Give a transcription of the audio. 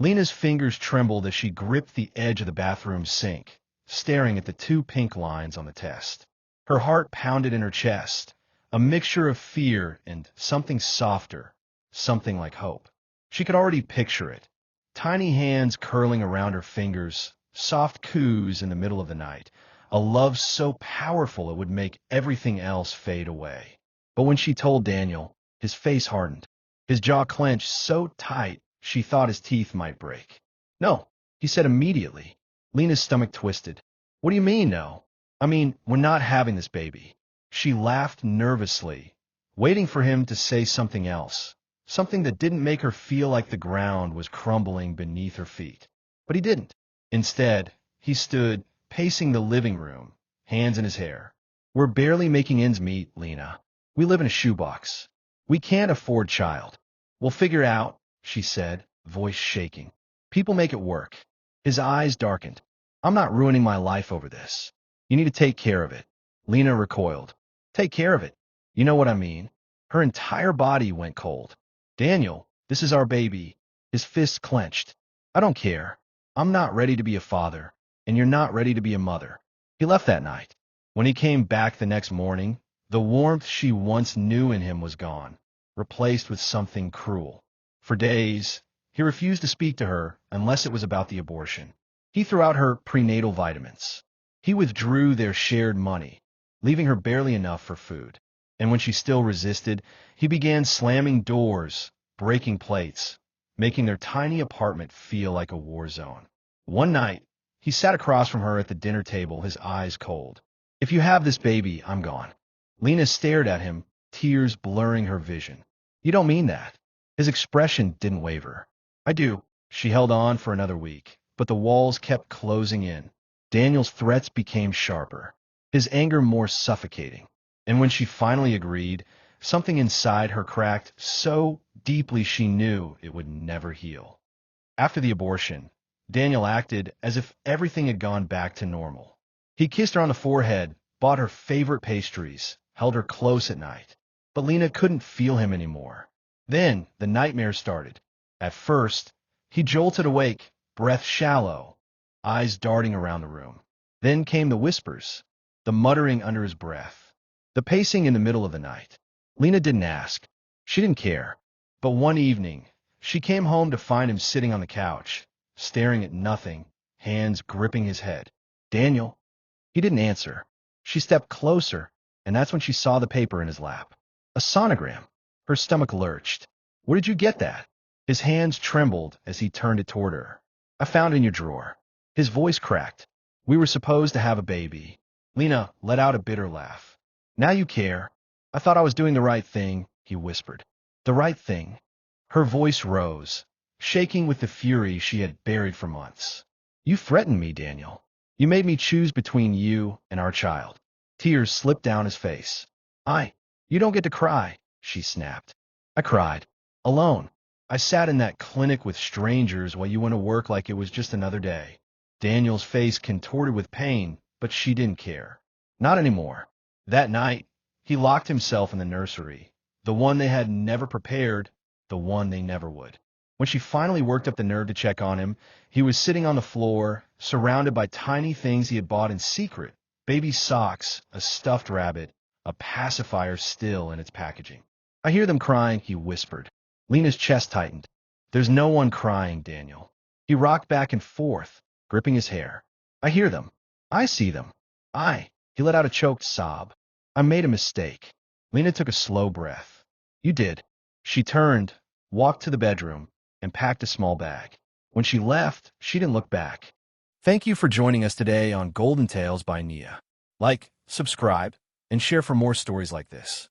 Lena's fingers trembled as she gripped the edge of the bathroom sink, staring at the two pink lines on the test. Her heart pounded in her chest, a mixture of fear and something softer, something like hope. She could already picture it. Tiny hands curling around her fingers, soft coos in the middle of the night, a love so powerful it would make everything else fade away. But when she told Daniel, his face hardened, his jaw clenched so tight she thought his teeth might break. No, he said immediately. Lena's stomach twisted. What do you mean, no? I mean, we're not having this baby. She laughed nervously, waiting for him to say something else, something that didn't make her feel like the ground was crumbling beneath her feet. But he didn't. Instead, he stood, pacing the living room, hands in his hair. We're barely making ends meet, Lena. We live in a shoebox. We can't afford child. We'll figure out, she said, voice shaking. People make it work. His eyes darkened. I'm not ruining my life over this. You need to take care of it. Lena recoiled. Take care of it. You know what I mean. Her entire body went cold. Daniel, this is our baby. His fists clenched. I don't care. I'm not ready to be a father, and you're not ready to be a mother. He left that night. When he came back the next morning, the warmth she once knew in him was gone, replaced with something cruel. For days, he refused to speak to her unless it was about the abortion. He threw out her prenatal vitamins. He withdrew their shared money, leaving her barely enough for food. And when she still resisted, he began slamming doors, breaking plates, making their tiny apartment feel like a war zone. One night, he sat across from her at the dinner table, his eyes cold. If you have this baby, I'm gone. Lena stared at him, tears blurring her vision. You don't mean that. His expression didn't waver. I do. She held on for another week, but the walls kept closing in. Daniel's threats became sharper, his anger more suffocating. And when she finally agreed, something inside her cracked so deeply she knew it would never heal. After the abortion, Daniel acted as if everything had gone back to normal. He kissed her on the forehead, bought her favorite pastries, held her close at night. But Lena couldn't feel him anymore. Then the nightmare started. At first, he jolted awake, breath shallow, eyes darting around the room. Then came the whispers, the muttering under his breath, the pacing in the middle of the night. Lena didn't ask. She didn't care. But one evening, she came home to find him sitting on the couch, staring at nothing, hands gripping his head. Daniel. He didn't answer. She stepped closer, and that's when she saw the paper in his lap. A sonogram. Her stomach lurched. Where did you get that? His hands trembled as he turned it toward her. I found it in your drawer. His voice cracked. We were supposed to have a baby. Lena let out a bitter laugh. Now you care. I thought I was doing the right thing, he whispered. The right thing. Her voice rose, shaking with the fury she had buried for months. You threatened me, Daniel. You made me choose between you and our child. Tears slipped down his face. You don't get to cry, she snapped. I cried. Alone. I sat in that clinic with strangers while you went to work like it was just another day. Daniel's face contorted with pain, but she didn't care. Not anymore. That night, he locked himself in the nursery, the one they had never prepared, the one they never would. When she finally worked up the nerve to check on him, he was sitting on the floor, surrounded by tiny things he had bought in secret. Baby socks, a stuffed rabbit, a pacifier still in its packaging. I hear them crying, he whispered. Lena's chest tightened. There's no one crying, Daniel. He rocked back and forth, gripping his hair. I hear them. I see them. He let out a choked sob. I made a mistake. Lena took a slow breath. You did. She turned, walked to the bedroom, and packed a small bag. When she left, she didn't look back. Thank you for joining us today on Golden Tales by Nia. Like, subscribe, and share for more stories like this.